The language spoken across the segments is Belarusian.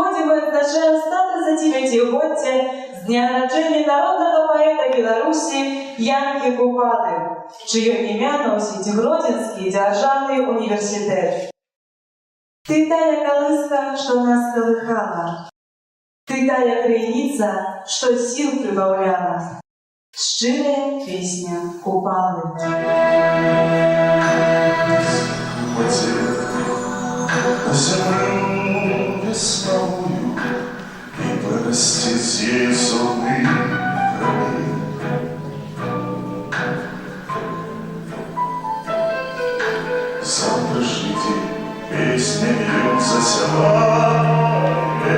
году мы отзначаем 135-летие с дня рождения народного поэта Беларуси Янки Купалы, чье имя носит Гродзенский державный университет. Ты тая колыска, что нас колыхала, ты тая крыніца, что сил прибавляла. Шчырая песня Купалы. Землю весновую и простить ей зубы крови. Завтрашний день песня льется селами,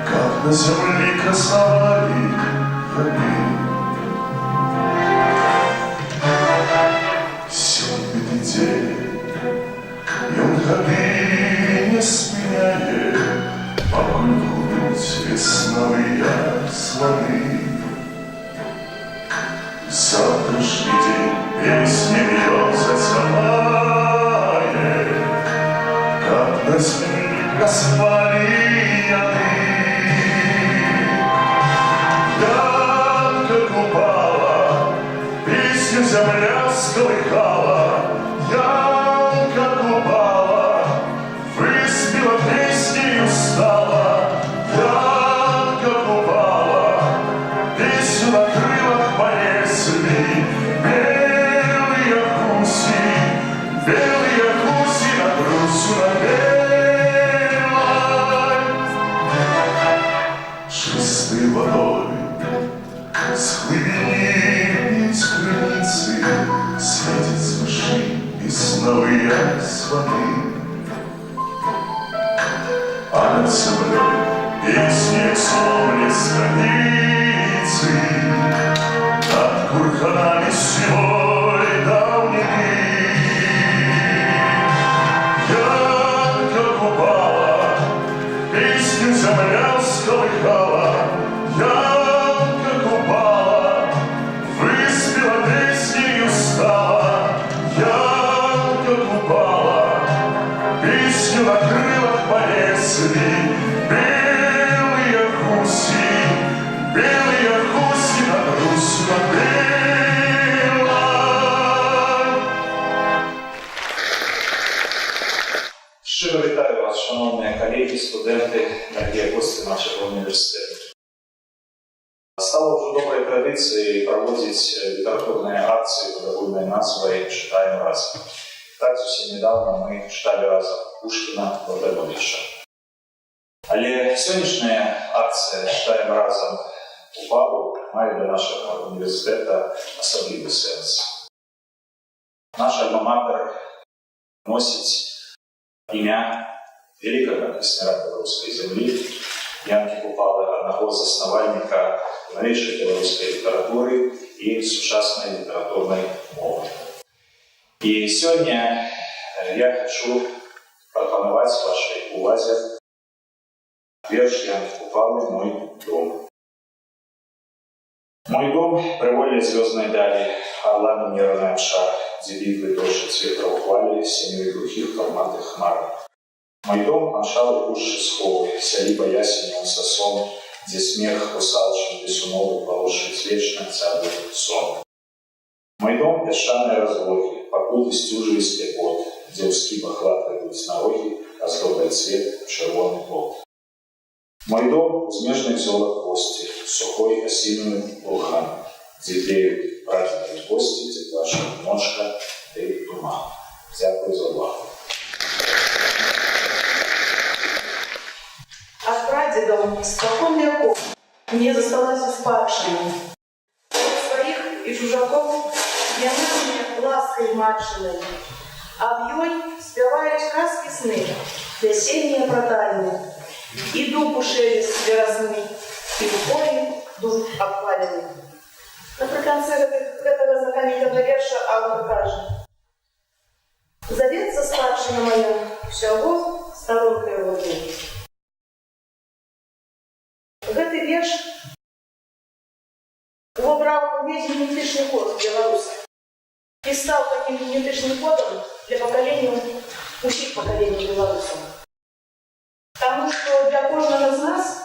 как на земле красовали яны. Сегодня день годы не сменяет, покулькнуть весновые звоны. Завтрашний день песня льется целая, как на земле красовали яны. Янка Купала, песню земля сколыхала. Янка Купала, выспела песней устала. Янка Купала, песню на крылах понесли. Белые гуси над Русью напевай. Чистой водой схлынет крыницы, светит с выши весновые звоны. А над землей песни словно страницы, над курганами седой давнины. Янка Купала, песню земля сколыхала. Янка Купала, выспела песней устала. Янка Купала, песню на крылах понесли. Белые гуси над Русью напевай. Щиро вітаю вас, шановні колеги, студенти, дорогі гості нашого університету. Стало вже доброю традицією проводити літературні акції під огульною назвою «Читаємо разом». Так, зовсім недавно ми читали разом Пушкіна, Володимировича. Але сьогоднішня акція «Читаємо разом» Купалу має для нашого університету особливий сенс. Наш альма-матер носить ім'я великого пісняра білоруської землі Янки Купали, одного з основальника новейшої білоруської літератури і сучасної літературної мови. І сьогодні я хочу пропонувати вашій увазі вірш Янки Купали «Мой дом». Мой дом приводит звездной дали, орлами нервная шар, где битвы дольше цвета ухвали, семью глухих форматных хмар. Мой дом аншалы пуши сховы, сялиба ясенем сосон, где смех русалшим бесуновый положит вечно царный сон. Мой дом песчаные разлоги, покуда стюжи из слепот, где в скибах лапают сноровки, оздобает цвет червоный плод. Мой дом — узмежных золот кости, сухой осиновый вулкан, где тлеют праздники гости, где плачет ножка и туман. Дякую за увагу. От прадедов испокон веков мне засталась спадщина. От своих и чужаков яна мне лаской матчиной, а в ёй спевают сказки сны, весенние протальные. И дуб шелест верозный, и в поле дуб обваленный. Наприкінці этого знакомитого верша автор каже: «Зовется старшина моя, всього сторонкой воды». Гэты верш выбрал увесь генетичный код белоруса и стал таким генетичным кодом для поколения, усіх поколений белорусов. Потому что для кожного з нас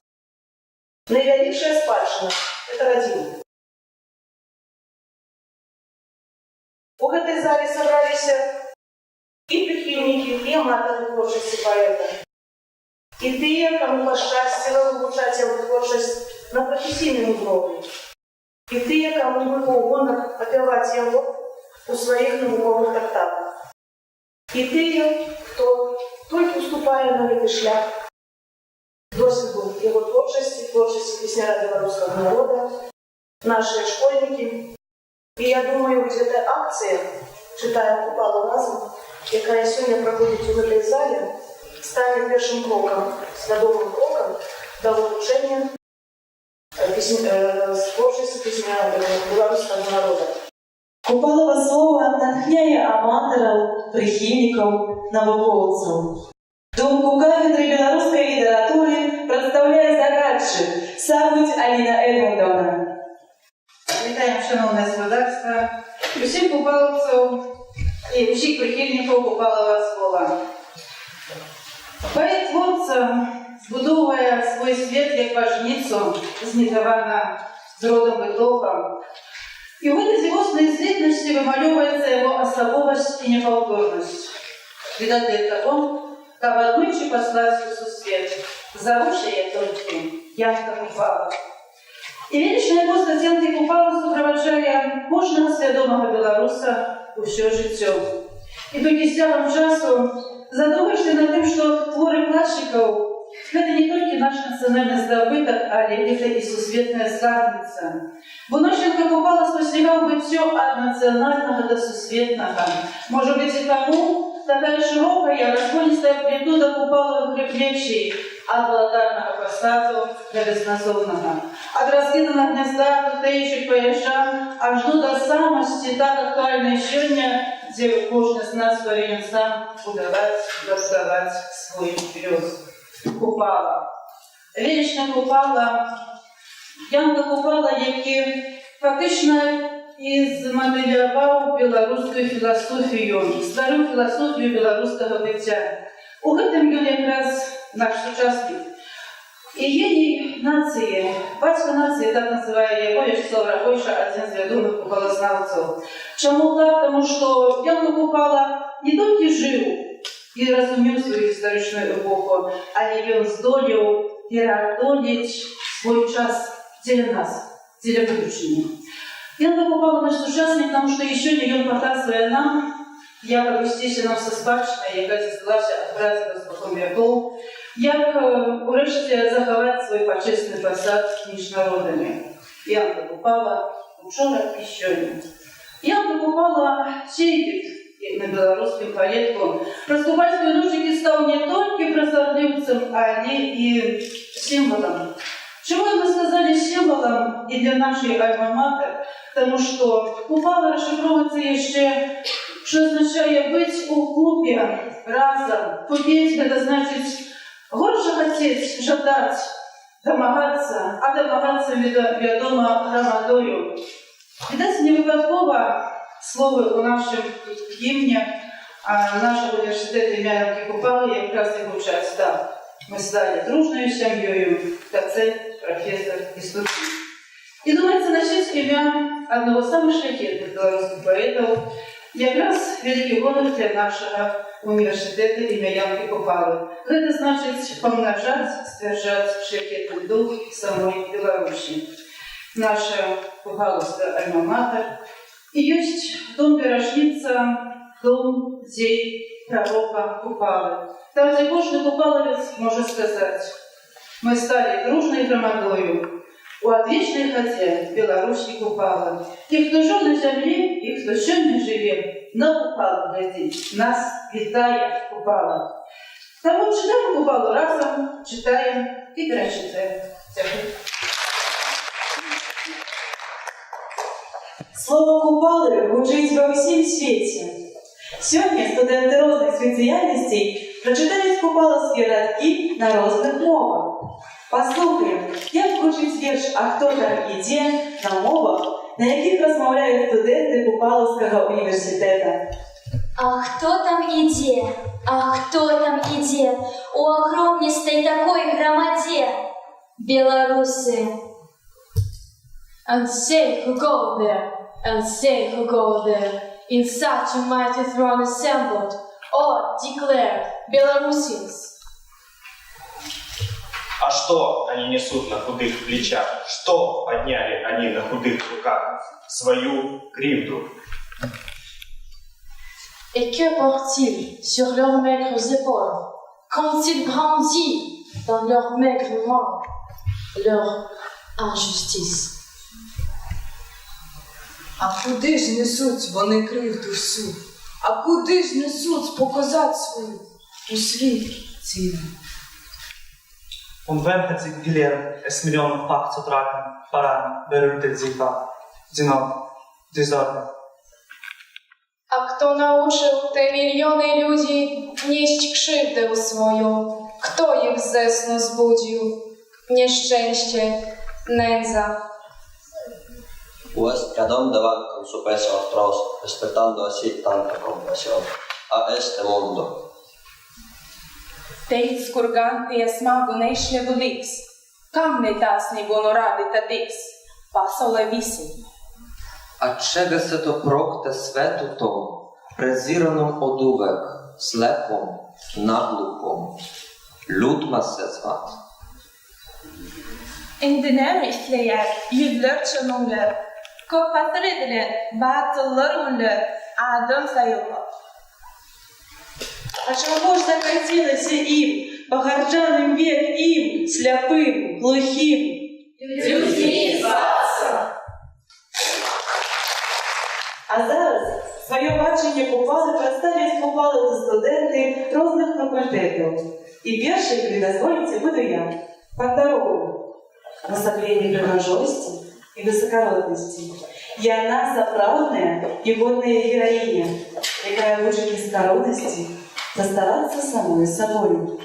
найвялікшая спадчына – это радзіма. У гэтай зале сабраліся і прыхільнікі, і аматары творчасці паэта, і тыя, каму пашчасціла вывучаць яго творчасць на прафесійным узроўні, і тыя, каму выпаў гонар апяваць яго у сваіх навуковых трактатах, і тыя, хто толькі уступае на гэты шлях досвіду яго творчасці песняра беларускага народа, нашыя школьнікі. І я думаю, вось эта акцыя «Чытаем Купалу разам», якая сёння праходзіць у гэтай зале, стане першым крокам, свядомым крокам да вывучэння творчасці песняра беларускага народа. Купалова слова натхняе аматараў, прыхільнікаў, навукоўцаў. Думку кафедры беларускай літаратуры прадстаўляе загадчык Савуць Аліна Эдмундовна. Вітаем, шановне господарство, усіх купаловців і усіх прихильників Купалова слова. Поет творця збудовує свій світ як важницю, знітована з родом і толком. І в этой злостной злитности вымалевывается его особовость и неповторность. Видать того, как в однойче послать в свет, зовущая только Янка Купала. І величная постать Янки Купала супроводжає кожного свідомого білоруса усё життя. І тільки з тягом часу задумаєшся над тим, що твори классиков – это не тільки наш національний здобуток, але это і сусвітня славниця. Бо Янка Купала спостерігав биття від національного до сусвітнього. Може бути і тому такая широкая, разгонистая амплитуда Купаловых речей от блатарного посаду до безназовного, от раскиданного гнезда тутэйших поезжан аж до самости, так актуальной сегодня, где кожный з нас повинен сам удавать, доставать свой грез. Купала. Велична Купала, Янка Купала, який фактично змоделював білоруську філософію, стару філософію білоруського биття. У гэтым ён якраз наш сучасник. І єдній нації, батько нації, так називає його Вячеслав Рагойша, один з відомих купалознавців. Чому так? Тому що Янка Купала не тільки жив і розумів свою історичну епоху, але він здолів переодолеть свій час для нас, для будущего. Янка Купала наш сучасник, тому що ще не він показує нам, як вестися нам со спадщиною, яка зісталася від братів спокон віков, як урешті заховати свій почесний посад між народами. Янка Купала вчора і сьогодні. Янка Купала чейдик на білоруським поетком. Раскупальський ножик став не тільки прозорливцем, але і символом. Чего мы сказали символом и для нашей альма-матер? Потому что Купала расшифровывается еще, что означает быть у купе разом. Купеть – это значит горше хотеть, жадать, домогаться, а домогаться ведомо громадою. Видать, не выпадково слово у нашем гимне нашего университета имя Янки Купалы якраз и звучать. Да, мы стали дружною семьей, доцент, профессор, историк. И думается начать с имя одного из самых шляхетных белорусских поэтов, якраз великий гонор для нашего университета имя Янки Купалы. Это значит помножать, стержать шляхетный дух самой Беларуси. Наша Купаловская альма-матер. И есть дом Пирожница, дом детей пророка Купалы. Там, где кожный купаловец может сказать: мы стали дружной громадою у отвечной хоте Беларуси Купала. И кто жил на земле, и кто сёння живе, на Купалу глядит, нас витая Купала. Тому читаем Купалу разом, читаем и перечитаем. Дякую. Слово Купалы гучить во всім світі. Сьогодні студенти різних спеціальностей прочитають купаловські рядки на різних мовах. Послухаємо, як звучить вірш «А хто там іде» на мовах, на яких розмовляють студенти Купаловського університету. А хто там іде? А хто там іде? У огромністой такой громаде? Белорусы. And say who go there, and say who go there, in such a mighty throng assembled, or declared Belarusians. А что они несут на худых плечах? Что подняли они на худых руках? Свою кривду. Et que portent-ils sur leurs maigres épaules, quand ils brandissent dans leurs maigres mains leur injustice? А куди ж несуть вони кривду всю? А куди ж несуть показати свою у світ цілий? Und wem hat sich gelehrt, es Millionen Fach zu tragen, voran berührt sie Fach, die Not, die Sorge. А хто научив те мільйони людей nieść krzywdę swoją? Kto ich ze snu zbudził? Nieszczęście, nędza. Pues cada hombre va con su peso atroz, despertando así tanta compasión a este mundo. Teicis, kur gan tie smagu nešļevu liks, kam ne taisnību un rādi tad tiks, pasaulē visiem. А через это прокте свету то, презираном одувек, слепом, наглупом, людма се зват. Indinəmikliyə, yüzlər çınırlar, kopatır edilir, batıllar onlar, adım sayılır. А чего ж так хотелось им, похарчанным век им, сляпым, глухим? Людьми зваться. А зараз своє бачення Купали представлять Купали за студенти різних факультетів. І перший, дозволите, буду я. По-второму, в особлении пригожости и высокородности. И она заправная и годная героиня, якая лучше низкородности доставаться самой собой.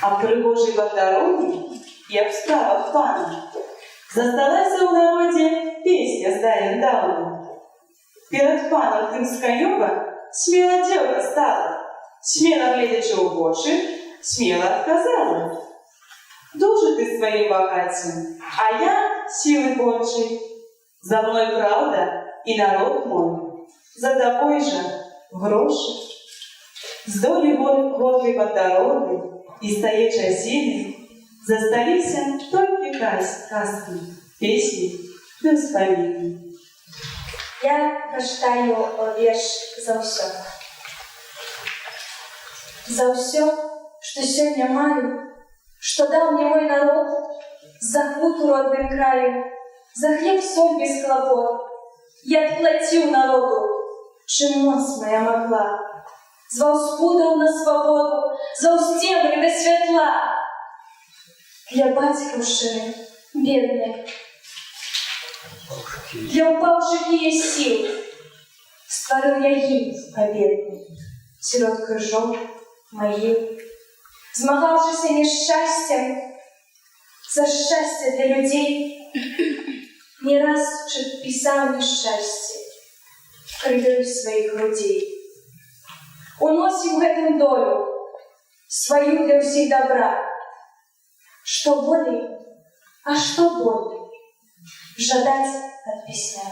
А в пригожей во-второму я в справах пана. Засталась у народе песня Здаем Дауна. Перед паном Тымскаёва смело девка стала, смело глядячи у воши, смело отказала. Дуже ты своим богатым, а я силы Божьей. За мной правда и народ мой, за тобой же гроши. З долі водной под дорогой и стоячей силы засталися только казки, песни да вспомины. Я прочитаю вірш за все. За все, что сегодня маю, что дал мне мой народ, за хуту родным краем, за хлеб соль без хлопот. Я отплатил народу, чем моц моя могла. Звал спудов на свободу, за устемы до светла. Для батьківщини бедной, для упавших її сил, створив я гімн победний, серед крижов, могил, змагавшися нещастям, за щастя для людей, не раз писав нещастя в криві своїх грудей. Уносим в этом долю, свою для всіх добра. Что более, а что более? Жадать от пісня.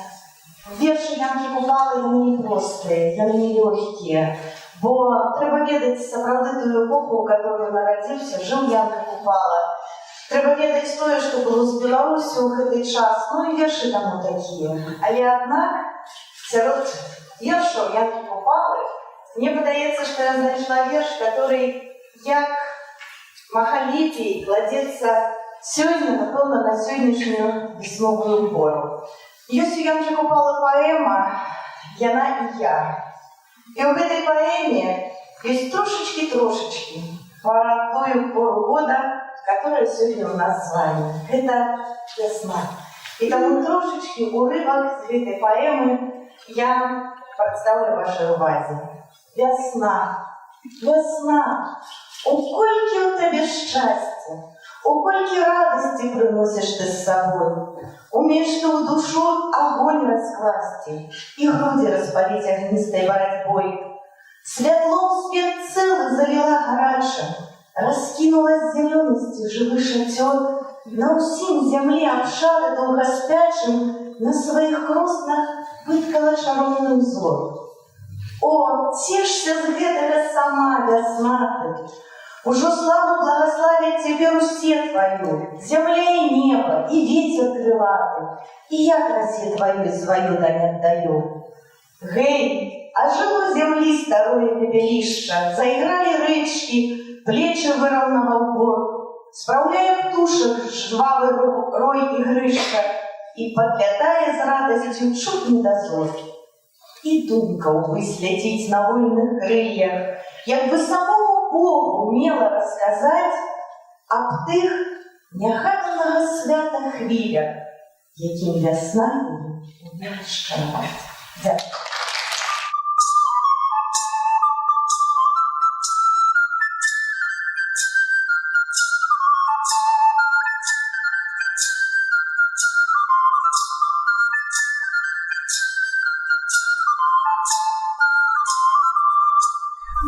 Вірші Янки Купали вони прості, вони легкі, бо треба ведати справдиту епоху, у которой народився, жив Янка Купала. Треба ведати те, що було з Білорусі у цей час, ну і вірші там такі. Але, однак, серед віршів Янки Купали, мені подається, що я знайшла вірш, який, як махалітій, кладеться сьогодні, напевно, на сьогоднішню веснову пору. Ёсць у Янки Купалы поэма «Яна и я». И в этой поэме есть трошечки про ту пору года, которая сегодня у нас с вами. Это весна. И тому трошечки урывок из этой поэмы я представлю вашей увазе. Весна, весна, у кольки у тебе щастя, у кольки радости приносишь ты с собой, Умеешь ты в душу огонь раскласти и груди распалить огнистой борьбой. Светло свет целый залила гарача, раскинулась зеленостью живый шатер, на усім земле обшары долгоспячим на своих кроснах выткала шаровный узор. О, тешься з гэтага сама, вясна ты! Ужо славу благословят тебе Русе твою, земля и небо, и ветер крылатый, и я красе твою свою дань отдаю. Гей, ожило земли старое пепелище, заиграли речки, плечи выровновал гор, справляя птушек жвавый рой и грышка, и подлетая с радостью чуть не дозор. И думка, увы, слететь на вольных крыльях, як бы самому Богу умела рассказать об тых неахайного свята хвилях, яким весна умела шкарбать. Дякую.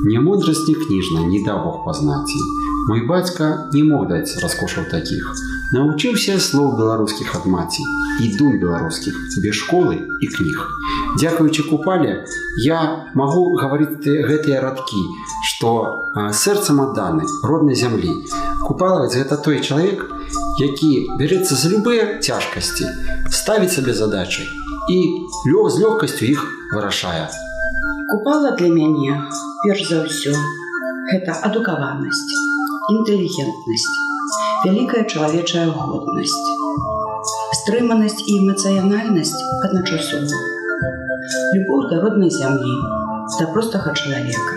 Не мудрость не книжна, не да Бог познаці. Мой бацька не мог даць раскошаў такіх. Научыўся слоў беларускіх ад маці і дум беларускіх без школы і кніг. Дзякуючы Купале я магу гаварыць гэтыя радкі, што сэрцам адданы роднай зямлі. Купалавец гэта той чалавек, які бярэцца за любыя цяжкасці, ставіць сабе задачы і з лёгкасцю іх вырашае. Купала для мяне, перш за ўсё, гэта адукаванасць, інтэлігентнасць, вялікая чалавечая годнасць, стрыманасць і эмацыянальнасць адначасова, любоў да роднай зямлі, да простага чалавека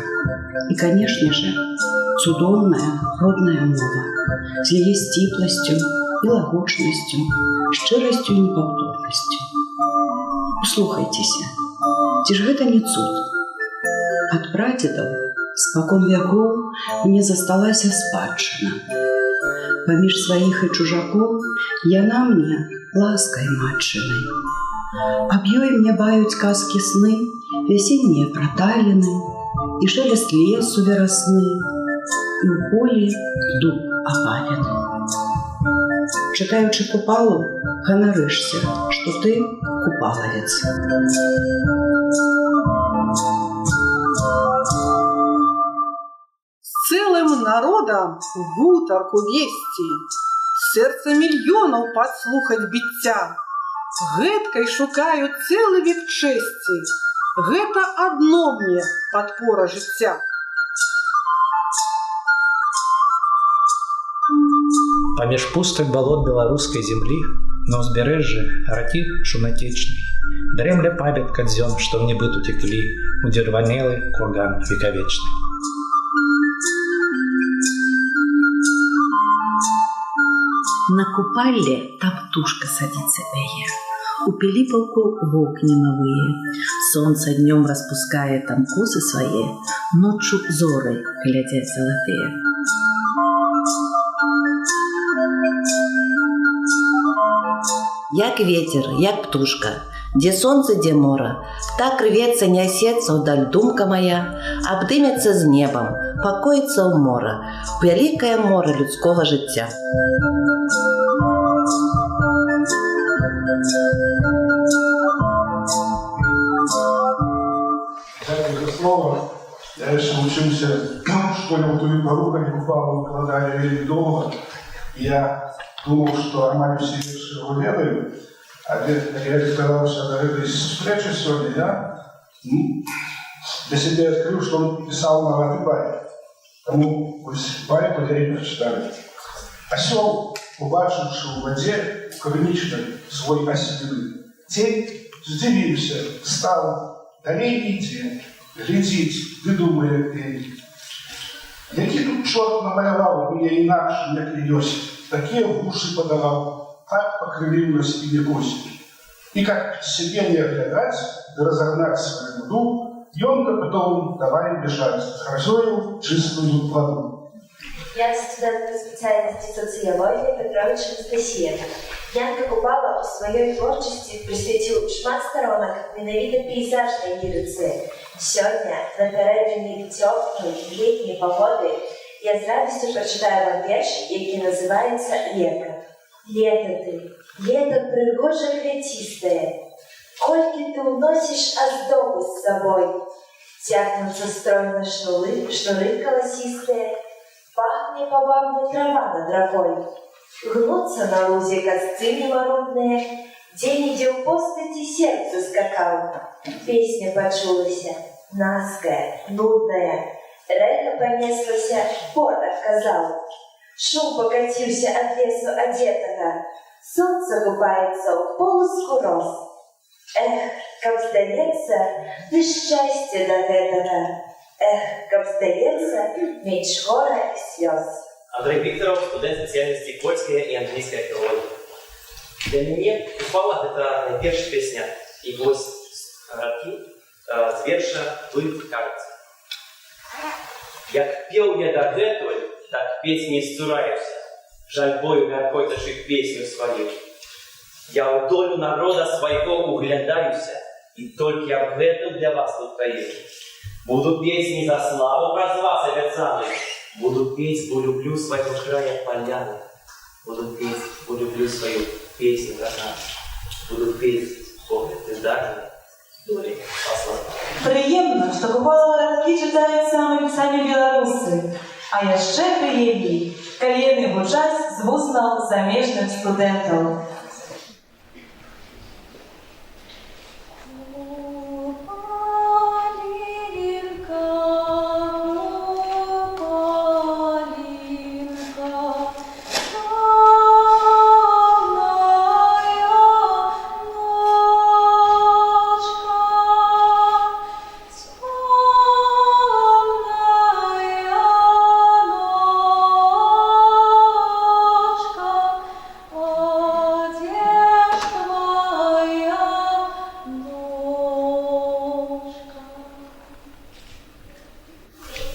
і, канешне же, цудоўная родная мова з яе сціпласцю і лагучнасцю, шчырасцю і непаўторнасцю. Услухайцеся, ці ж гэта не цуд? Ад прадзедаў спакон вякоў мне засталася спадчына. Паміж сваіх і чужакоў яна мне ласкай матчынай. Аб ёй мне баюць казкі сны, вясеннія праталіны і шелест лесу верасны, і ў полі дуб апалены. Чытаючы Купалу, ганарышся, што ты купалавец. Целым народом гутарку вести, сердце мільйонаў подслухать біцця. Гэткай шукаю цэлы век чесці, гэта адно мне падпора жыцця. Паміж пустых балот беларускай землі на ўзбярэжжы ракі шуматечнай дрэмля памятка дзён, што в небыт утеклі у дзірванелы курган векавечны. На Купалле та птушка садится пяе, у Пилипполку вокни новые, солнце днем распускает там косы свои, ночью зоры глядят золотые. Як ветер, як птушка, где солнце, где море, так рвется, несется вдаль думка моя, обдымется с небом, покоится в море, в великое море людского життя. Дякую за слово. Я еще учился в школе в ту пору, как Купалу выкладали долго. Я думал, что нормально все верши его ведаю. А как я старался до этой встречи сегодня, я для себя открыл, что он писал на латы байки. Тому байку я и прочитали. Осел, убачивший в воде корничной свой оседлый, тень сдивился, стал далей идти, глядеть, выдумая пень. Який тут чорт намалював мені інакше, як і Йосиф, такі в уши подавал, так покрывил на спине кости. И как себе не оглядать, да разогнать свою нуду, Йонка потом давай бежать с грозою чистую воду. Я студентка спеціальності соціологія Петрович Анастасія. Янка Купала у своїй творчості присвятив шмат сторонок менавіта пейзажнай лірыцы. Сёння, напярэдадні цёплай летняй пагоды, я з радасцю прачытаю вам верш, які называецца «Лето». Лето ты, лето прыгожа квяцістае. Колькі ты ўносіш аздобы з сабой. Цягнуцца стройна шнуры каласістыя, пахне павабна трава над ракой. Гнуцца на лузе касцы немарудныя, дзе-нідзе ў постаці сердце скакаў. Песня пачулася, наская, нудная. Рэка панеслася, пот адказаў. Шум пакаціўся ад лесу адзетага. Сонца купаецца ў полуску роз. Эх, каб здаецца, ты шчасце да гэтага. Эх, каб здаецца, менш гора і слёз. Андрей Викторов, студент специальности польская и английская филология. Для меня Купала – это найперша песня и вось радкі з верша «Вы кажется». Як пел я дагэтуль, так петь не сцураюся, жальбою мяркой тачыць песню свою. Я ў долю народа свайго углядаюся, і толькі аб гэтым для вас тут каю. Буду петь не за славу праз вас абяцаны, буду петь, бо люблю свайго края поляны. Буду петь, бо люблю свою песню родную. Буду петь, бо ты дальний, дури послана. Прыемна, што Купала радкі чытаюць самі самі беларусы. А яшчэ прыемней, калі яны гучаць з вуснаў замежных студэнтаў.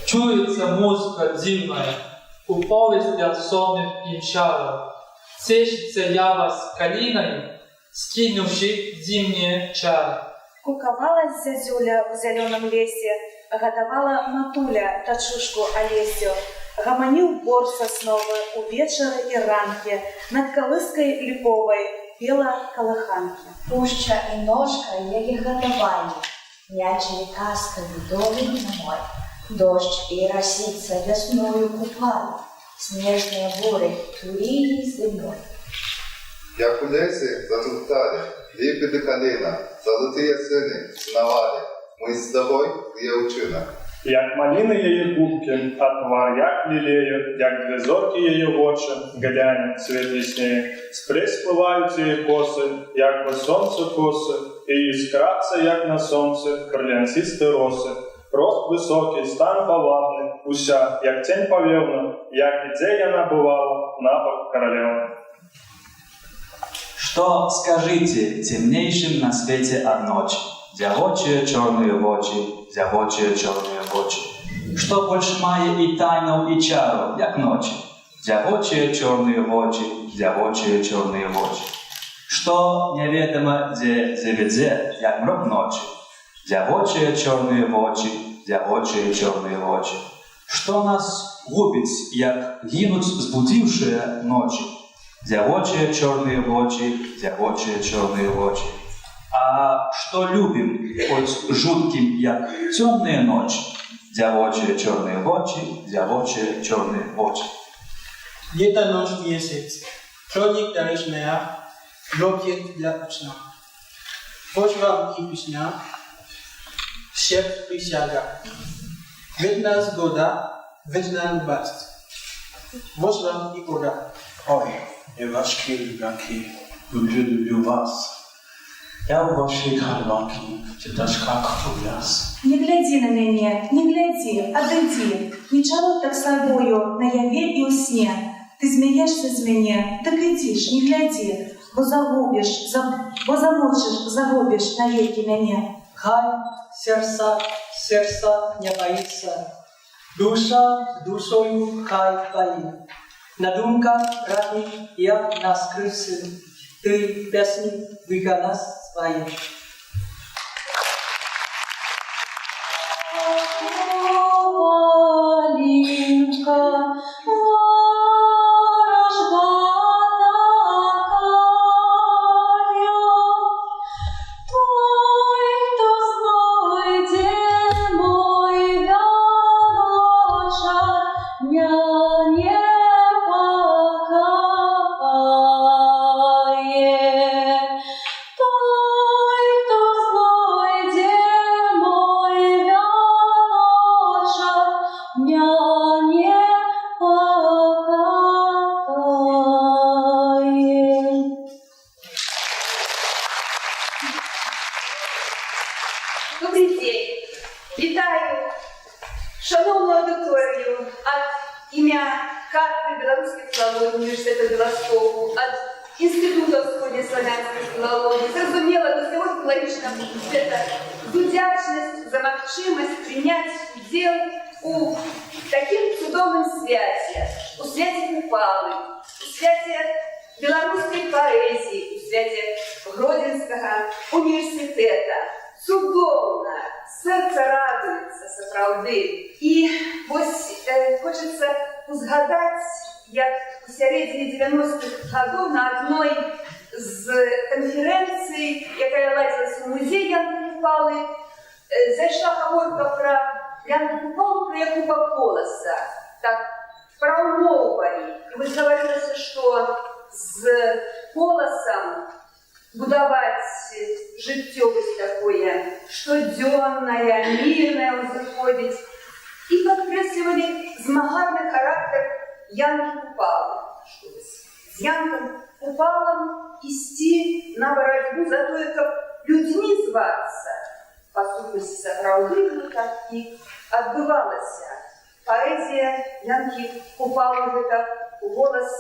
Чується музика дивна, у повістях сонних імчала. Цешиться ява калиною, скинувши зимние чары. Куковалась зязюля в зеленом лесе, готовала матуля дочушку Олесю. Гомонил бор сосновый у вечера и ранки, над колыской липовой пела колыханки. Пуща и ножка еле готовали, мячили касками долгий мой. Дождь и росица весною купали, снежные буры турили землей. Як у лесі затруптали, ліпи до коліна, золотые сини сновали, мы с тобой, девчина. Як малины ее губки, а твар як лилею, як две зорки ее очи, глянь, цвет яснее. Спресь плывают ее косы, як по солнцу косы, и искраться, як на солнце, крылянцисты росы. Рост высокий, стан повадный, уся, як тень повевна, як где яна бывала, набок королевна. Что скажите темнейшим на свете от ночи? Дзявочие черные очи, дзявочие черные очи. Что больше мая и тайну, и чару, як ночи? Дзявочие черные очи, дзявочие черные очи. Что неведомо где заведзе, як мрак ночи? Дзявочие черные очи, дзявочие черные очи. Что нас губит, як гинут сбудившие ночи? Дзявочие черные очи, дзявочие черные очи. А что любим, хоть жутким, як темные ночи? Дзявочие черные очи, дзявочие черные очи. Лето, ночь, месяц, чорник даришная, локоть для очна. Вот вам и песня, шеп присяга. Видна сгода, видна любость. Вот вам и года. Ой, девочки, ребятки, люблю вас. Я у вашей карманки, читашка как увяз. Не гляди на мяне, не гляди, отойди. Нічого так собою на яве і у сне. Ти змієшся з мене, так іди ж, не гляди, бо загубиш, бо замучиш, загубиш навеки мене. Хай сердца не боится, Душа душою хай поїде. На думках ранніх, як на скрипці, ти пісні виконав свої. Полинка, Добрий день. Вітаю шановну аудиторію від ім'я кафедри білоруських філологій університету Білостоку, від Інституту східнослов'янської філології. Зрозуміло, до сьогодні філологічного факультету з удячністю за можливість прийняти уділ у таким чудовим святі, у святі Купали, у святі білоруської поезії, у святі Гродзенського університету. Чудовно, серце радується, справді. І ось хочеться згадати, як у середині 90-х років на одній з конференцій, яка ладилася в музеї Янки Купали, зайшла говорка про Янку Купалу, про Якуба Колоса. Так, промовили. І ви говорилося, що з Колосом будовать життєвость такое, штоденное, мирное заходить. И подкресливали змагальный характер Янки Купалы. С Янком Купалом идти на борьбу за то, как людьми зваться. По сущности, сопровождение так и отбывалось. Поэзия Янки Купалы — это голос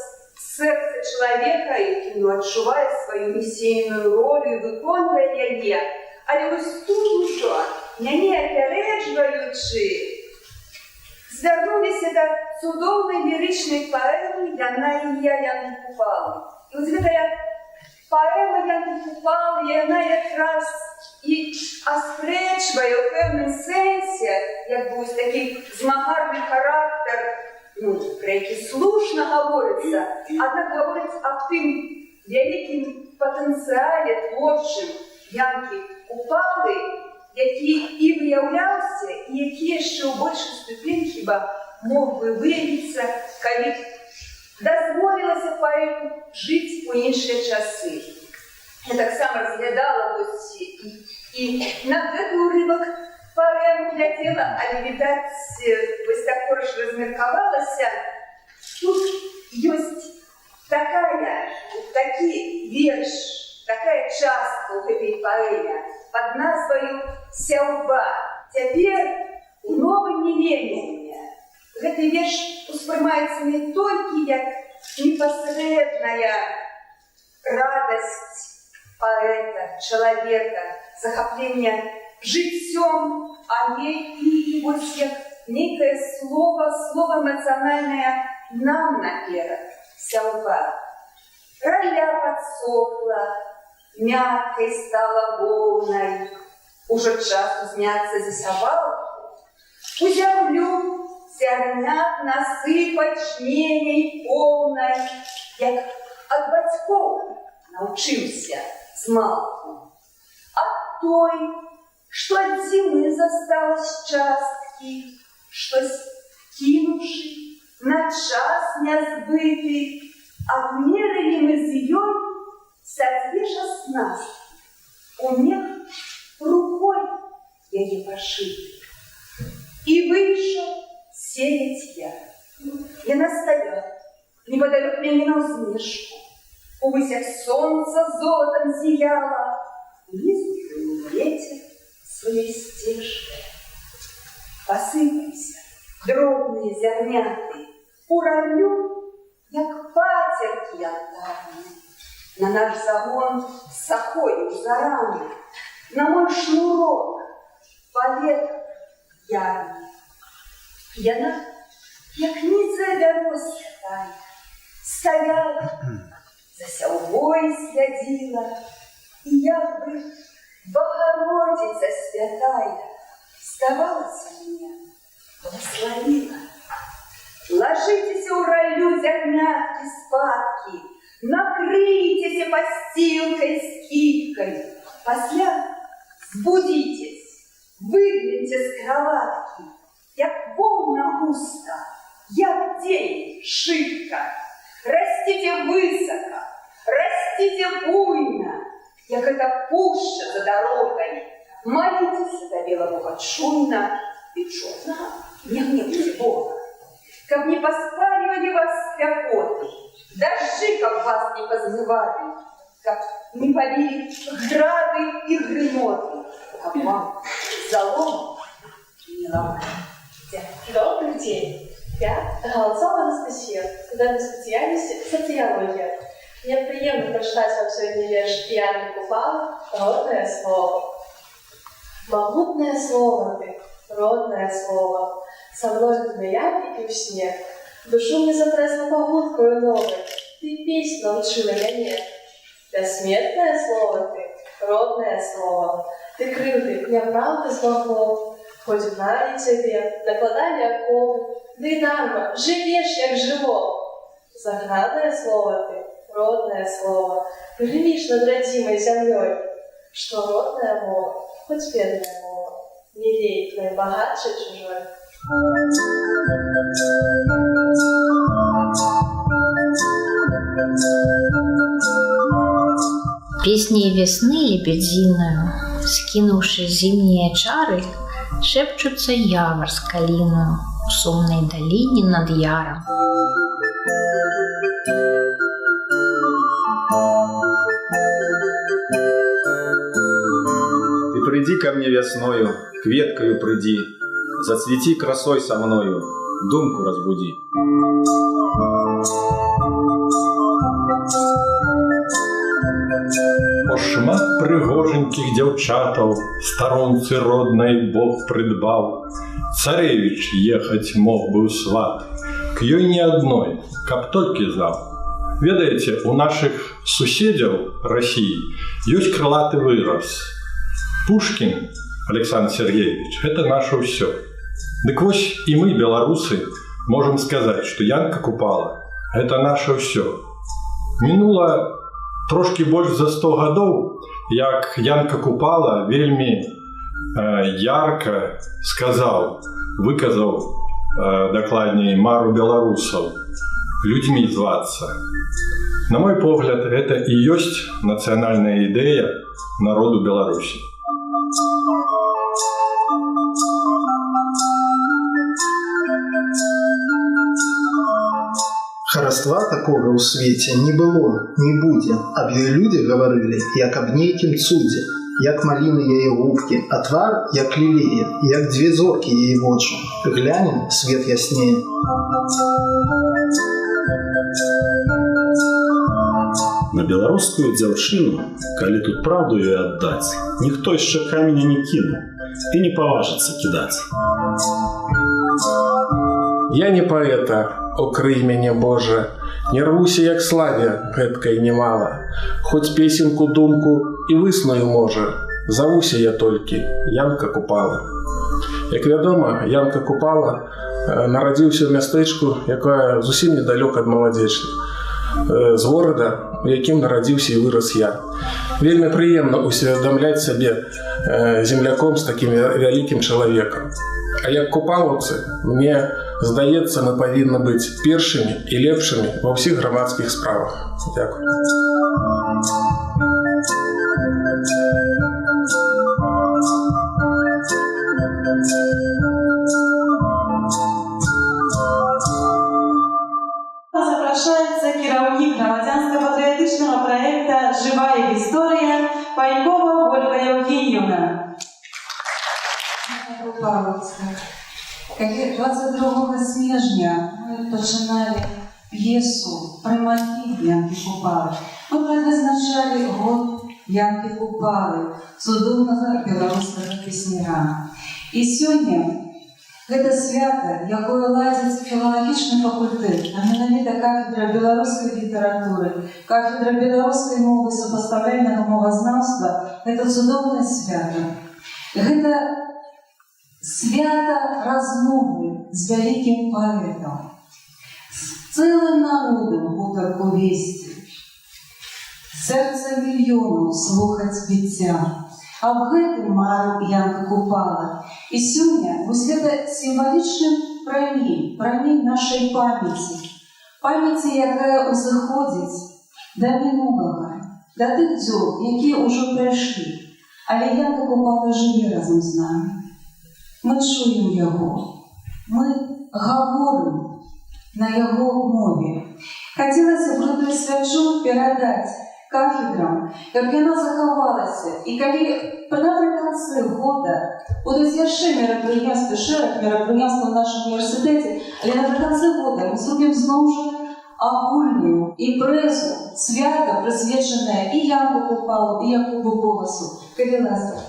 серце чоловіка, який відчуває свою місійну роль і виконує її. Але ось тут уже, не опереджуючи, звернулися до чудовної ліричної поеми «Яна і я, Янки Купали». І ось ця поема Янки Купали, вона якраз і остречує у певному сенсі, якби ось такий змагальний характер, про який слушно говориться, однак говориться об тим великим потенціалі творчим Янки Купали, який і виявлявся, і який ще у більшій ступені хіба мог би виявитися, коли дозволилося поету жити у інші часи. Я так само розглядала ось і на цей уривок поэму глядела, але, видать, ось такое ж размерковалася. Тут есть такий вірш, такая частка в этой поэме под назвою «Сяўба». Теперь у новой миллениуме гэты вірш успрымаецца не толькі як непосредная радость поэта, человека, захопление жыццём, а не и вот как некое слово эмоциональное нам наперед, сяўба. Роля подсохла, мягкой стала волной, уже час узняться за собаку. У землю зернят насыпать жненей полной, як от батьков научился змалку. А той, что от зимы засталось частки, что скинувши на час нязбытый, а в мере мы с ёй созвежа снастки, у них рукой яе пошиты. И вышел сеять я. Яна стояла неподалеку меня на усмешку. Увысях солнце золотом зияло, низкий ветер своей стежкой. Посыпались дробные зерняты, уроню, як патерки янтарные, на наш загон сахою зараны, на мой шнурок полет ярный. Яна, як ніцая вяросся тая, стаяла, за сяўбой слядзіла, і як бы Богородица святая вставалася мне, благословила. Ложитесь у раю зернятки спадки, накрыйтесь постилкой скидкой, после сбудитесь, выгляньте с кроватки, як волна густо, як день шибко, растите высоко, растите буйно, як эта пуща за дорогой, молитесь до белого чуйно и чудно, не гневайте Бога. Как не поспаривали вас спякоты, дожди, как вас не позывали, как не полили грады и гремоты, как вам залом не ломали. Добрый день. Я Голцова Анастасия, студент спеціальності соціологія. Мне приємно прочитать вам сегодня вірш Янки Купала «Родное слово». Могутное слово ты, родное слово, со мной ты на яме и в сне. Душу мне затрясла побудкою новой, ты песнь научила меня. Бессмертное слово ты, родное слово, ты крылья неправды с богов, хоть гнали тебе, накладали оковы, да и дарма, живешь, як живо. Заградное слово ты, родное слово, гремишь над родимой землей, что родная мова, хоть бедная мова, милей твоей богатше чужой. Песней весны лебединую, скинувши зимние чары, шепчутся явор с калиною в сумной долине над яром. Ты приди ко мне весною, к веткою приди, зацвети красой со мною, думку разбуди. Шмат пригоженьких дівчатов сторонці родной Бог придбав. Царевич ехать мог бы у сват, к ёй не одной, каб толькі знал. Ведаеце, у наших суседзяў России ёсць крылаты выраз. Пушкин Александр Сергеевич – это наше все. Дык вось и мы, белорусы, можем сказать, что Янка Купала – это наше все. Минуло трошки больш за 100 гадоў, як Янка Купала вельмі ярка выказаў дакладней мару беларусаў людьми зваться. На мой погляд, это и есть национальная идея народу Беларуси. Хараства такога ў свеце не было, не будзе, аб ёй людзі гаварылі, як аб нейкім цудзе, як маліны яе губкі, а твар, як лілея, як дзве зоркі яе вочы. Глянем, свет яснее. На беларускую дзяўчыну, калі тут праўду ёй аддаць, ніхто яшчэ каменя не кінуў і не паважыцца кідаць. Я не поэта, окрый мяне Боже, не рвуся, як славе, гэткай немало, хоць песенку, думку і высною може, завуся я толькі Янка Купала. Як вядома, Янка Купала нарадзіўся ў мястэчку, якое зусім недалёк ад Маладзечны, з горада, у якім нарадзіўся і вырас я. Вельмі прыемна усведамляць сябе земляком з такім вялікім чалавекам. А як купалаўцы, мне здаецца, мы павінны быць першымі і лепшымі ва ўсіх грамадскіх справах. Дзякуй. Запрашаецца кіраўнік грамадзянска-патрыятычнага праекта «Жывая гісторыя» Панькова Ольга Евгеньевна. Калі 22 снежня мы пачыналі п'есу «Прымакі Янкі Купалы», мы прадвызначалі год Янкі Купалы, цудоўнага беларускага песняра. І сёння Гэта свята, якое ладзіць філалагічны факультэт, а менавіта кафедра беларускай літаратуры, кафедра беларускай мовы супастаўляльнага мовазнаўства, гэта цудоўнае свята. Гэта свята размовы з вялікім паэтам, з цэлым народам гутарку весці, сэрца мільёнаў слухаць біцця. Аб гэтым марыў Янка Купала. І сёння вось гэта сімвалічны прамень нашай памяці. Памяці, якая ўзыходзіць да мінулага, да тых дзён, якія ўжо прайшлі. Але Янка Купала жыве разам з намі. Мы чуем яго. Мы гаворым на яго мове. Хацелася б гэтую свячу перадаць кафедрам, каб яна захавалася. І калі напрыканцы года будуць яшчэ мерапрыемствы, шэраг мерапрыемстваў у нашым універсітэце, але напрыканцы года мы зробім зноў жа агульную імпрэзу, свята, прысвечанае і Янку Купалу, і Якубу Голасу. Калі ласка.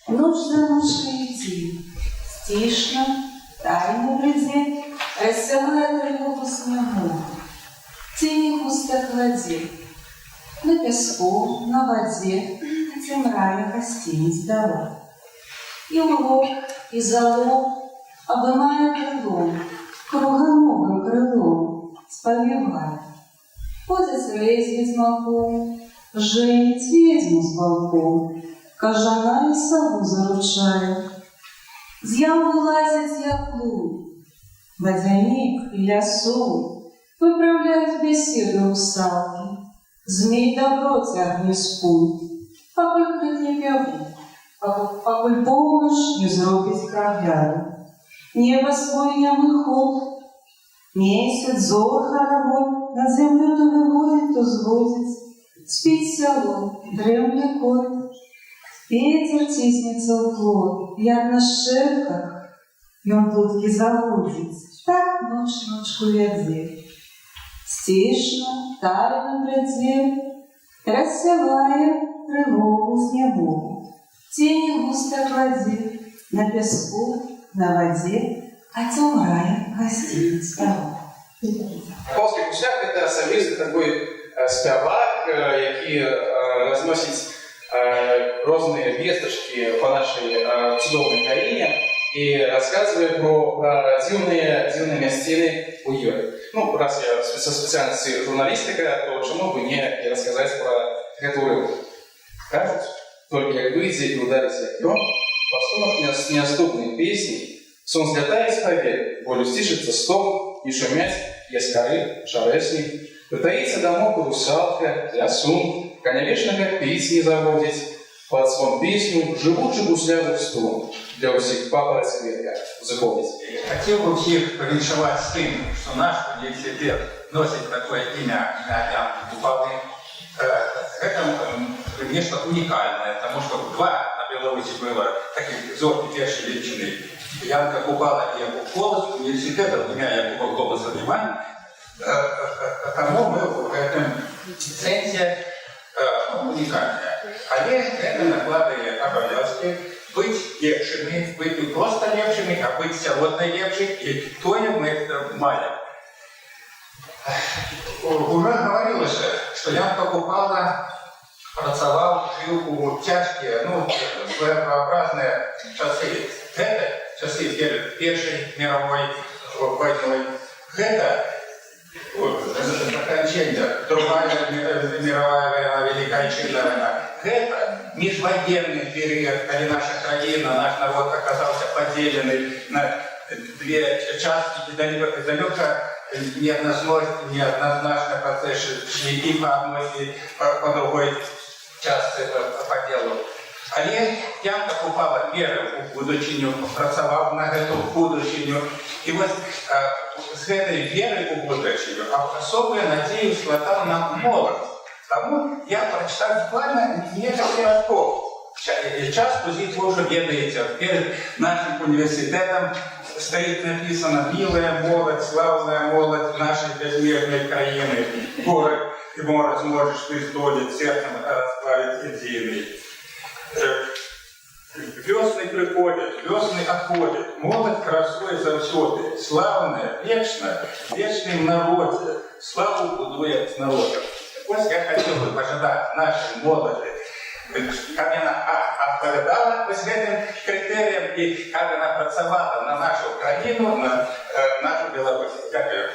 Ноч за ночкой идти, стишно, тайно глядеть, рассевая тревогу снегу. Тени густо кладет, на песку, на воде, тем рая гостиниц дорог. И улог, и залог, обымая крылом, кругоногим крылом, сповевая. Ходит рейс ведьмаком, женит ведьму с балком, кажана и сову заручает. З ям вылазят яклу, водяник и лясу, выправляют беседу русалки. Змей добро тягнет спуть, покуль крыт не певу, покуль полночь не зробить кров'яру. Небо свой ямый ход, месяц зор хоровой над землю то выводит, то сводит. Спит село, древний кот, ветер тиснется в плод, як на шерках, ён дудки заводит. Так ночку глядит. Стишно, тайно глядит, рассевая тревогу с небом. Тени густо кладет на песку, на воде, а тем рая гостиниц дорог. Полский гусляк – это совместный такой спявак, який разносит разные весточки по нашей чудовной краине и рассказывает про дивные местины у Юры. Ну, раз я со специальности журналистика, то почему бы не рассказать про эту рыбу? Кажется, только как выйдя и ударить окном, по стонах неоступной песни, сон слетает с побед, болью стишится стон, и шумять яскары, шаresни, притаится домок русалка, лясун, коня вечно как пить не заводить, под свон песню живучий гуслявый струн, для всех папороть ветка заходить. Хотел бы всех повіншувати з тим, що наш університет носит такое имя Янки Купалы. Это нечто уникальное, потому что на Беларуси было таких зорких перших величины. Янка Купала и Якуб Голос, университета двумя Якуба Голоса внимания. Тому мы в этом сенсе уникальные. Але это накладывает обовязки быть лепшими, быть не просто лепшими, а быть сьогодні лепшими, и тое мы это маем. Уже говорилось, что Янка Купала працавал, жил у тяжкие, своеобразные часы. Это часы перед Первой мировой войной. Это заканчивание Другая мировая война, Великая Отечественная война. Это межвоенный период, когда наша краина, наш народ оказался поделенный на две части, далеко неоднозначно процессы шли и по одной, и по другой части по делу. Але Янка Купала первым у будучыню, працаваў на эту будучыню. И вот с этой верой у будучыню особую надеюсь хватало на молодость. Тому я прочитал буквально несколько разков. Сейчас здесь вы уже ведаете, перед нашим университетом стоит написано «Милая молодь, славная молодь нашей безмерной краины, город». и может, сможешь ты столить сердцем расплавить единый. Весны приходят, весны отходят, молодь красой завсёды, славная, вечная, в вечном народе, славу будует народом. Ось я хотел бы пожелать нашей молоді, как она отповідала ось этим критеріям і как она працювала на нашу країну, на нашу Білорусь. Дякую.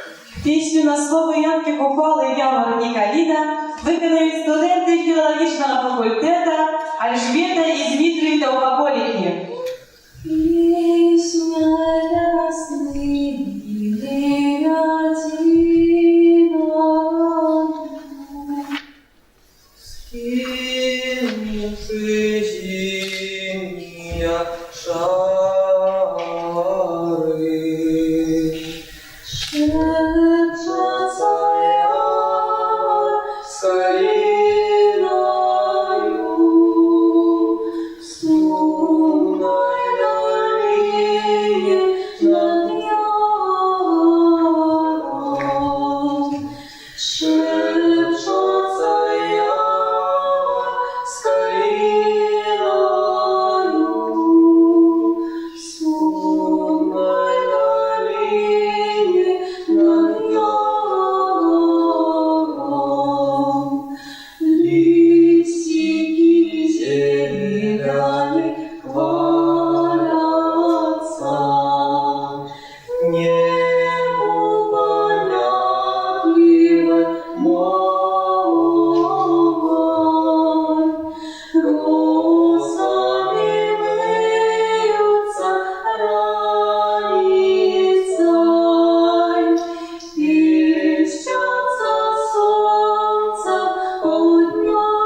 Пісню на слово Янки Купали «Явор і Каліна» виконають студенти філологічного факультету Альжбета і Дмитрій Довгополіхи. Пісня весни і Скинувши зимние шары, шепчется явор с калиною, в сумной долине над яром. Шепчется явор с калиною, в сумной долине над яром. Листики зеленые хвалятся, небу понятливой мовой. Росами мыются раницей, песчатся солнца огневым.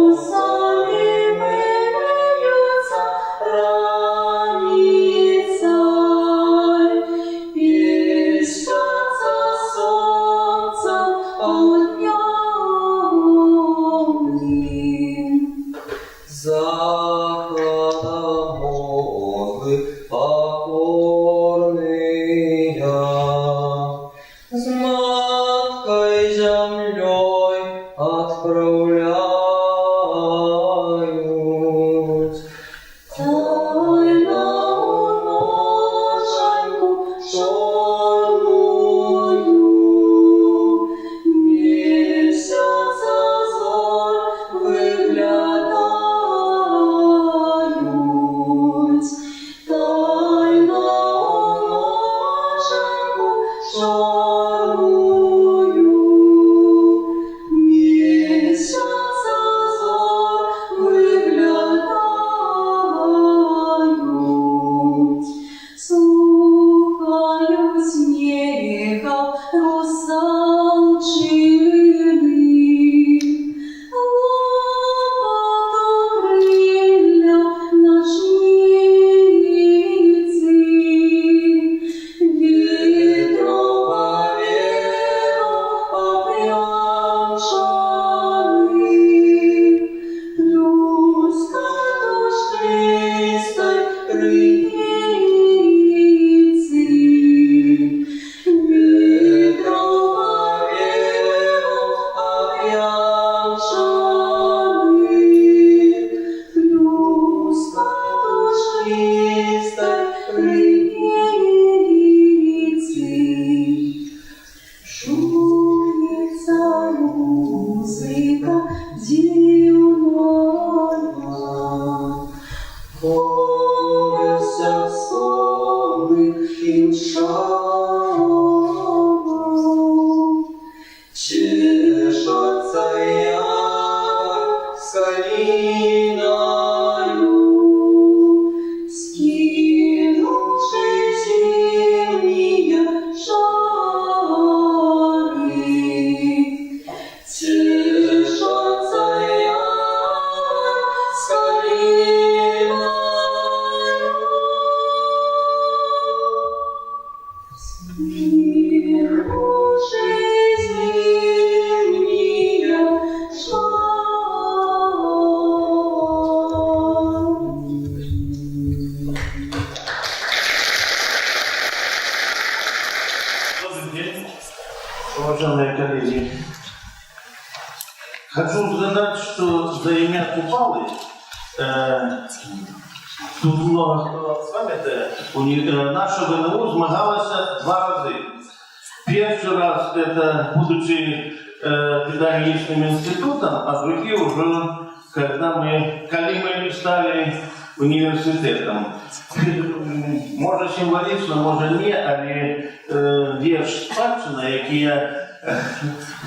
Росами мыются раницей, песчатся солнца огневым. закладом могли покорные, с маткой землей отправляют. Тайную ношеньку черную, месяц зор выглядают. Тайную ношеньку черную, месяц зор выглядают. Слухаю снега русалчины, лопоту крылья ножницы, ветру повеяло Уважаемые коллеги, хочу сказать, что за имя Купалы тут много кто с вами наша ВНУ змагалася 2 рази. Первый раз это будучи педагогическим институтом, а другие уже когда мы стали университетом. Може символічно, може ні, але вірш «Спадщина», який я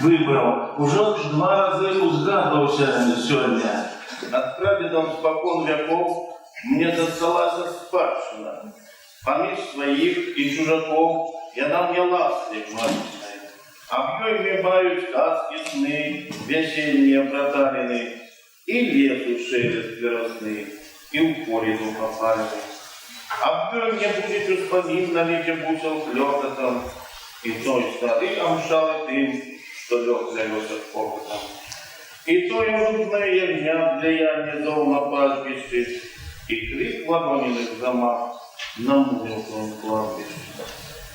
вибрав, уже 2 рази узгадувався сьогодні. Над прадедом спокон веков мне досталася спадщина. Поміж своїх і чужаков я дам я ласки матушной. А в ёй мне бают сказки сны, весенние протарины, и лесу шелест веростный, и в поле духопальный. А в ёй мне будет успомин на лете бусел клёкотом, и той стары омшалы дым, что лёг зовётся покотом. И то рудное ягня влияние дом на пастбище, и крик ворониных замах на мужиком кладбище.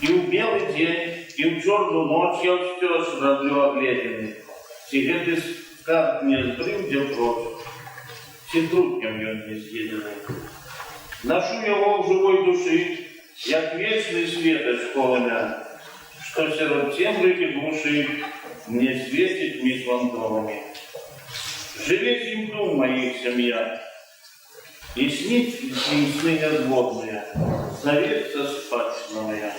И в белый день, и в черную ночь я встёж разлю огледенный, сигареты скарб не сбрил, где прочь, все трудком он не съеденный. Ношу его в живой души, як вечный светоч полымя, что серед темры и глуши мне светит мисс фантомами. Живет им дум моих семья, и снит им сны незводные, зовется спадщина моя,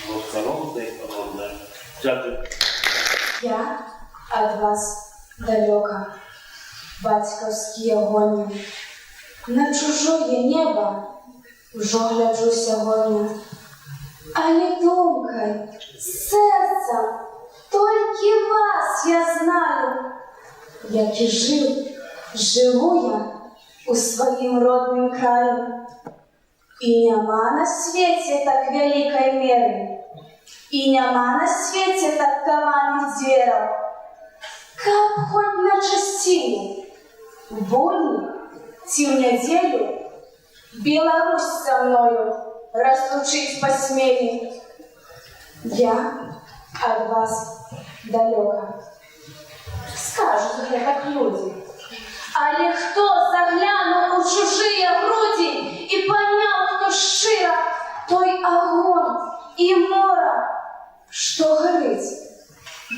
воскоронная и холодная. Дякую. Я от вас далеко, батьковські огоні. На чужое небо вже гляджу сьогодні. Але думкой, серцем, тільки вас я знаю. Як і живу я у своїм родним краю. І нема на свете так великой меры, и нема на свете так коварных зверов, как хоть на частину, в будни, ці в неделю, Беларусь со мною разлучить посмели. Я от вас далеко. Скажут мне так люди. Але хто заглянув у чужие груди і поняв, хто щиро, той огонь і мора, що горить,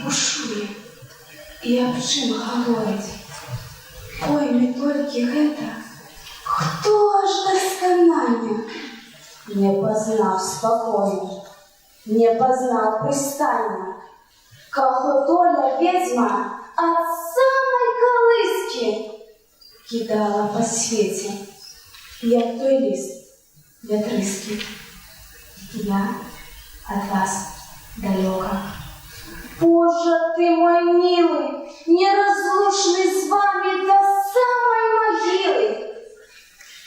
бушує і об чим говорить. Пойми тільки гэта, хто ж досконально не познав спокою, не познав пристання, кого доля ведьма от самой колыски кидала по свете, як той лист вятрыски. Я от вас далеко. Боже ты мой милый, неразлучный с вами до самой могилы.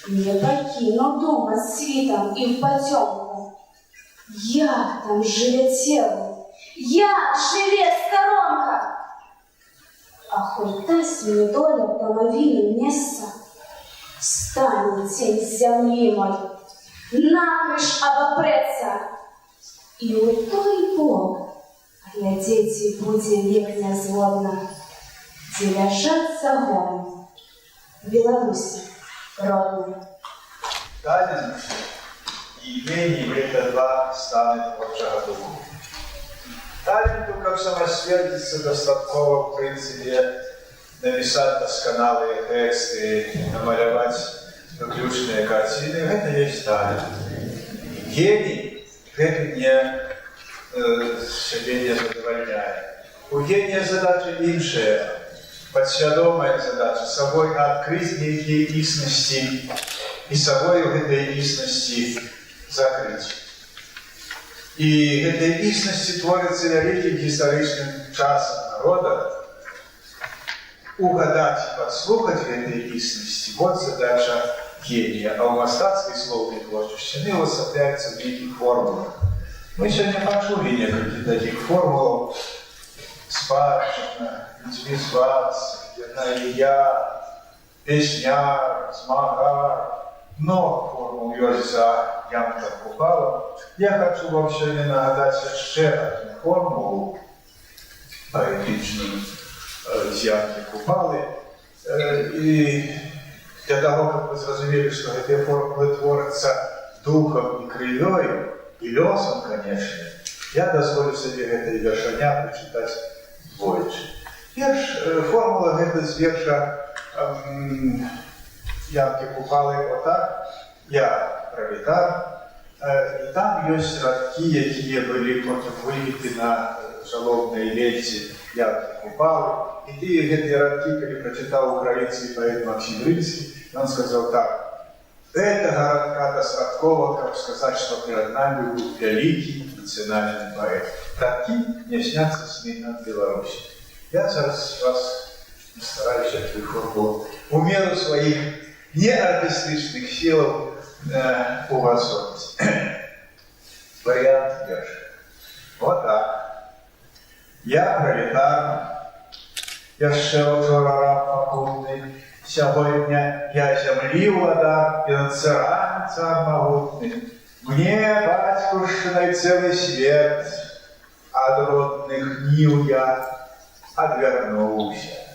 Не покину дома свитом и в потемку. Як там живе тело, як живе сторонка. А хоть даст мне доля половину места, станет тень земли моей, накрыш обопреться, и у той Бог глядеть будем век незводно, где лежат загоны Беларуси родной. Таллин и гений — это 2 станы творчего духа. Таленту, как самосведется, достатково, в принципе, написать досконалые тексты, намалевать выключные картины. Это есть талент. Гений — это не себе не задовольняет. У гения задача иншая, подсвядомая задача, собой открыть некие истинности и собой в этой истинности закрыть. И этой истинности творится великим историческим часом народа. Угадать, подслухать в этой истинности — вот задача гения. А у мастацкой словной творчестве они высыпляются в неких формулах. Мы сегодня почули несколько таких формул. Спадщина, звездваться, я, песняр, смагар. Много формул ёсць за Янка Купала. Я хочу вам сегодня нагадать еще одну формулу, поэтичным з'явки Купалы. И для того, как вы зразумели, что эти формулы творятся духом и крыльей, и лёсом, конечно, я дозволю себе этой вершаня прочитать больше. Формула гэта з верша Янкі Купалы отак: я пролетар. І там ёсць радкі, якія былі потым выветы на жалобнай ленце Янкі Купалы. І тыя гэтыя радкі, калі прачытаў украінскі паэт Максим Рыльскі, он сказал так: «Гэтага радка дастаткова, каб сказаць, што перад намі быў вялікі нацыянальны паэт. Радкі не сняцца сны над Беларусі». Я зараз вас стараюся эту формулу у меру своих неартистичных сил увазонить. Вариант верша. Вот так. Я пролетар, яшчэ ўчора раб пакутны, сягоння я зямлі ўладар, і над царамі цар магутны. Мне, бацькаўшчынай, цэлы свет, ад родных ніў я отвернулся.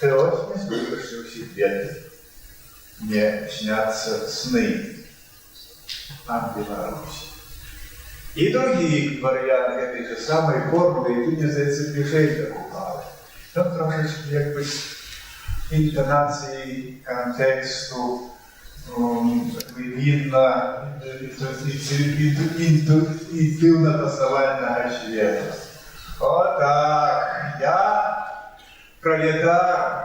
Ты очень не слышишь в себе. Мне снятся сны о Беларуси. И другие варианты этой же самой формулы, и тут, мне здається, ближей до Купалы. Там трошечки якби інтонації, контексту, видно інтуитивно-пасовального света. Вот так. Я пролетар.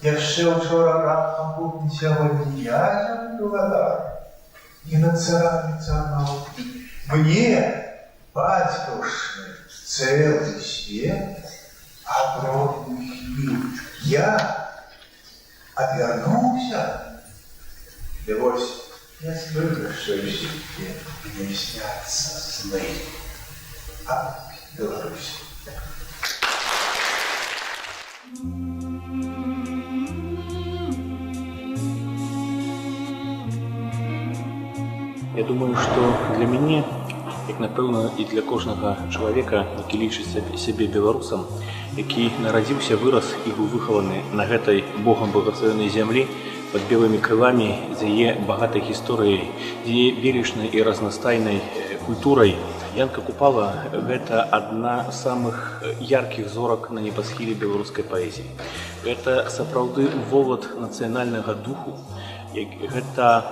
Яшчэ ўчора раб пакутны, сягоння я зямлю ўладар, і над царамі цар магутны. Мне, бацькаўшчыны, цэлы свет ад родных ніў. Я отвернулся. И вот я слышу, что в себе мне снятся сны о Беларуси. Я думаю, што для мяне, як напэўна і для кожнага чалавека, які лічыць сябе беларусам, які нарадзіўся, вырас і быў выхаваны на гэтай Богам благасловенай зямлі пад белымі крыламі, з яе багатай гісторыяй, з яе велічнай і разнастайнай культурай, Янка Купала – гэта адна з самых яркіх зорак на небасхіле беларускай паэзіі. Гэта сапраўды волат нацыянальнага духу, гэта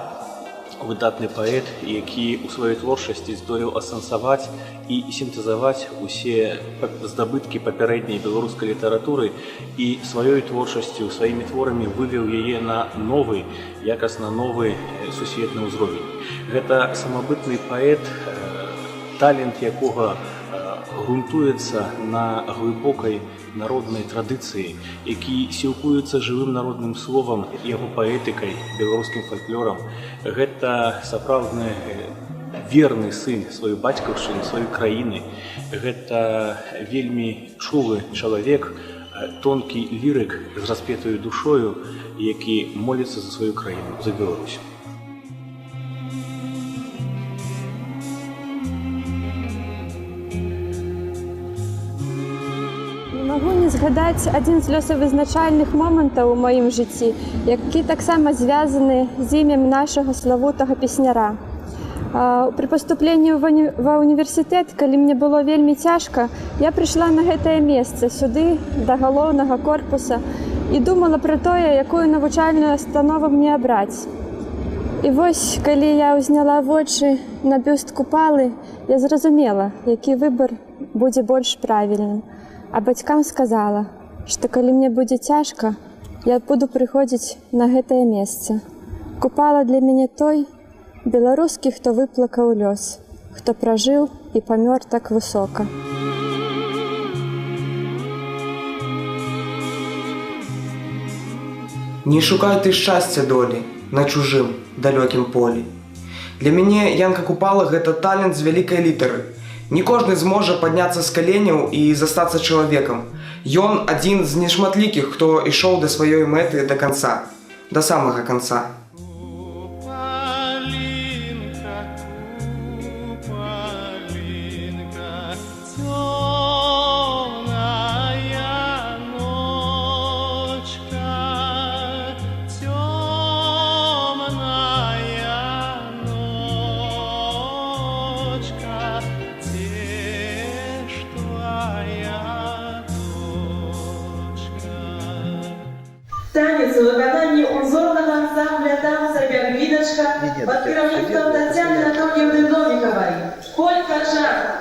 выдатны паэт, які ў сваёй творчасці здолеў асэнсаваць і сінтэзаваць усе здабыткі папярэдняй беларускай літаратуры і сваёй творчасцю, сваімі творамі вывеў яе на новы, якасна новы сусветны ўзровень. Гэта самабытны паэт, талент якога грунтуецца на глыбокай народнай традыцыі, які сілкуецца жывым народным словам, яго паэтыкай, беларускім фальклорам. Гэта сапраўдны верны сын сваёй бацькаўшчыны, сваёй краіны. Гэта вельмі чулы чалавек, тонкі лірык з распетаю душою, які моліцца за сваю краіну, за Беларусь. Магу не згадаць адзін з лёсавызначальных момантаў у маім жыцці, які таксама звязаны з імем нашага славутага песняра. Пры паступленні ва ўніверсітэт, калі мне было вельмі цяжка, я прыйшла на гэтае месца, сюды, да галоўнага корпуса, і думала пра тое, якую навучальную установу мне абраць. І вось, калі я ўзняла вочы на бюст Купалы, я зразумела, які выбар будзе больш правільным. А бацькам сказала, што калі мне будзе цяжка, я буду прыходзіць на гэтае месца. Купала для мяне той беларускі, хто выплакаў лёс, хто пражыў і памёр так высока. Не шукай ты шчасця долі на чужым далёкім полі. Для мяне Янка Купала – гэта талент з вялікай літары. Не кожны зможа падняцца з каленяў і застацца чалавекам. Ён адзін з нешматлікіх, хто ішоў да сваёй мэты да канца, да самага канца. Вінниці у виконанні узорного ансамбля танця «Бягвіночка» під керівництвом Тетяни Анатольевны Новиковой. Полька «Жар».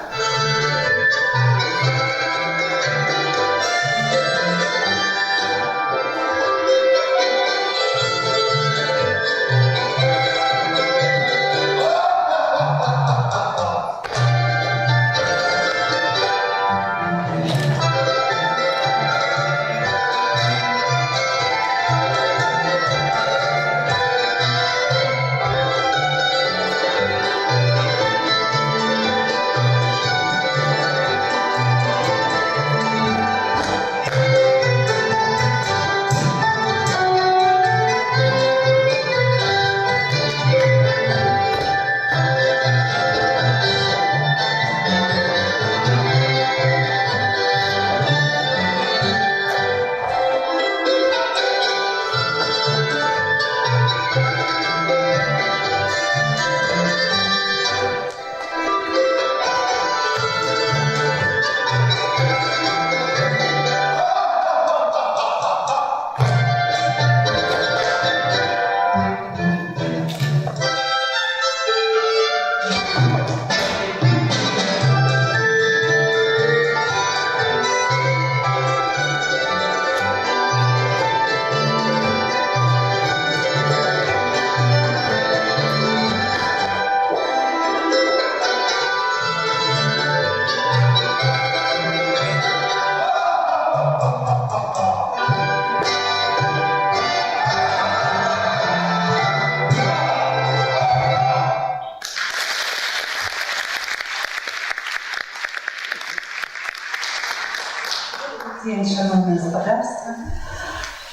День, шановне господарство.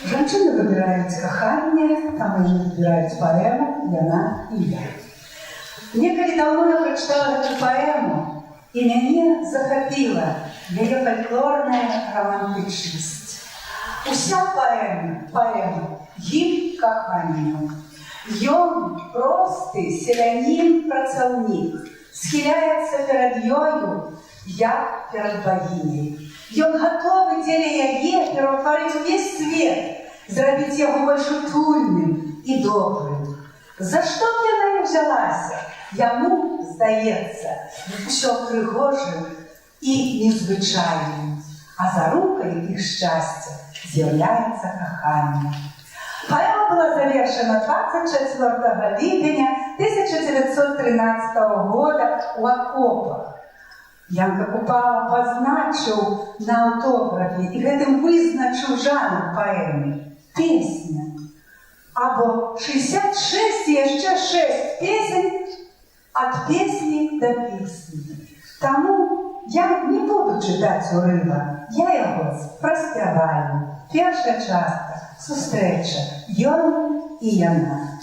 Жанчыны выбіраюць каханне, там уже выбіраюць паэму «Яна і я». Некалі давно я прачытала эту паэму, і мяне захапіла яе фальклорная романтычнасць. Уся паэма гімн каханню. Ён просты селянін-працаўнік, схіляецца перад ёю, як перад багіняй. Ён гатовы дзеля яе пераўтварыць увесь свет, зрабіць яго больш утульным і добрым. За што б яна не ўзялася? Яму, здаецца, усё прыгожым і незвычайным, а зарукай іх шчасця з'яўляецца каханне. Паэма была завершана 24 ліпеня 1913 года ў акопах. Янка Купала пазначыў на аўтографе і гэтым вызначыў жанр паэмы – песня. Або 66 і яшчэ 6 песень ад песні да песні. Таму я не буду чытаць урыва, я яго праспяваю. Першая частка – сустрэча, ён і яна.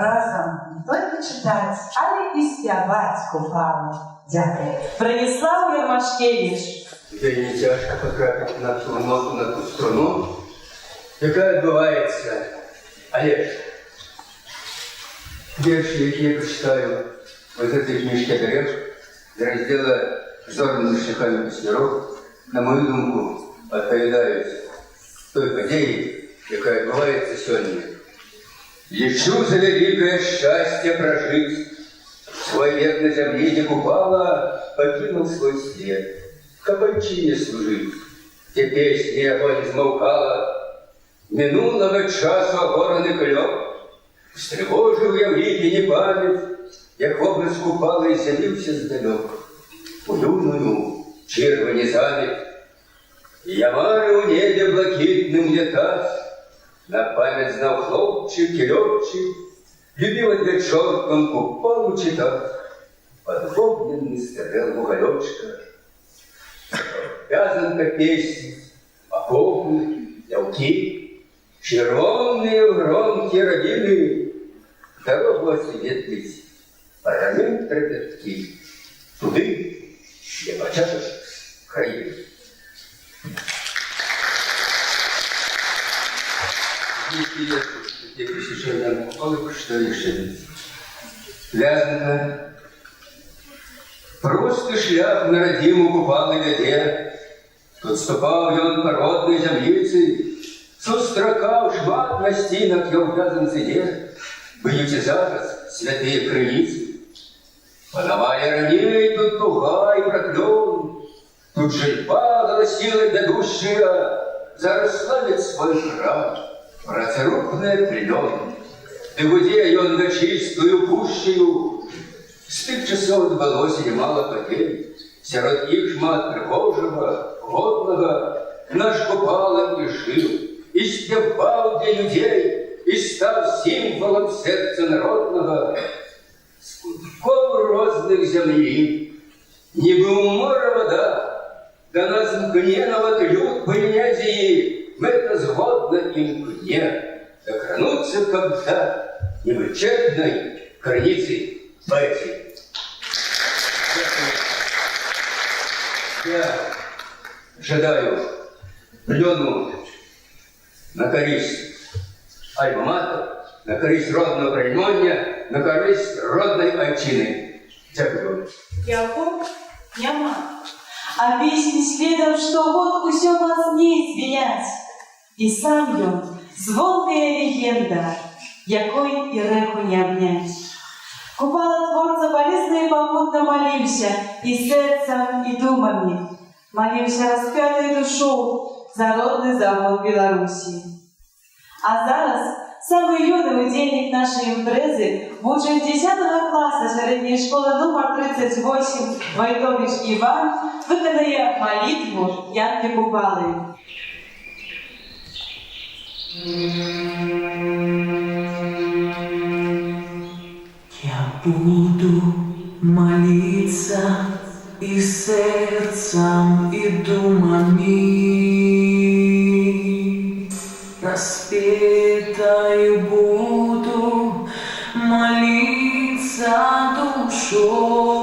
разом не тільки читати, але і співати купали. Дякую. Бронислав Ярмашкевич. Тебе не тяжко потрапити на ту ноту, на ту струну, яка відбувається. Олег, вірші, які я прочитаю в этой книжке «Древ» з розділу «Зорними шляхами пісняров», на мою думку, відповідають той події, яка відбувається сьогодні. Лечу за великое счастье прожить, свой век на земле не Купала, покинул свой свет, кабальчине служить, те песни огонь измолкала, минулого часу огорный клёв, встревожил я в липине память, як образ Купала и з'явився здалек, у юную червоні замет, я марю в небе блакитным летать, на память знал хлопчик и летчик, любил от вечерком Купалу читать, под огненный стрел уголечка. Вязанка песни, окопы, ялки, червонные громки родины, дорогу осветлить, парамент тропятки, туды, где початок краины. Где посещение Купалы, что решили. Вязанка. Просто шлях на родиму Купалы вяде, тут ступав ён по родной землице, сустракав шмат на стінах я в вязанці, б'ються зараз святые криниці. Панавая раней тут туга и проклен, тут жильба голосила бегущая, зараз славит свой край, процерупная плен. Ты гудея он чистую пущую, с тих часов відбулося немало подій, серед їх шмат прихожого, годного, наш Купала і жив, і співав для людей, і став символом серця народного, з кутков розних землі, ніби у море вода, до нас мкне новотлют Полинезии, мы это сгодно им кне, докрануться когда невычерпной границы поэзии. Я жадаю плену на користь альма-матер, на користь родного приймання, на користь родної отчини. Дякую. Дякую. Няма. А песни следом, что вот усё мацней звенять. И сам ён, звонкая легенда, якой и реху не обнять. Купала творца полезно и попутно молился, и сердцем, и думами. Молился распятой душу за родный завод Беларуси. А зараз самый юный удельник нашей импрезы, учень 10 класса средней школы номер 38 Войтович Иван, виконає молитву Янки Купалы. Я буду молиться и сердцем, и думами, распетой буду молиться душой.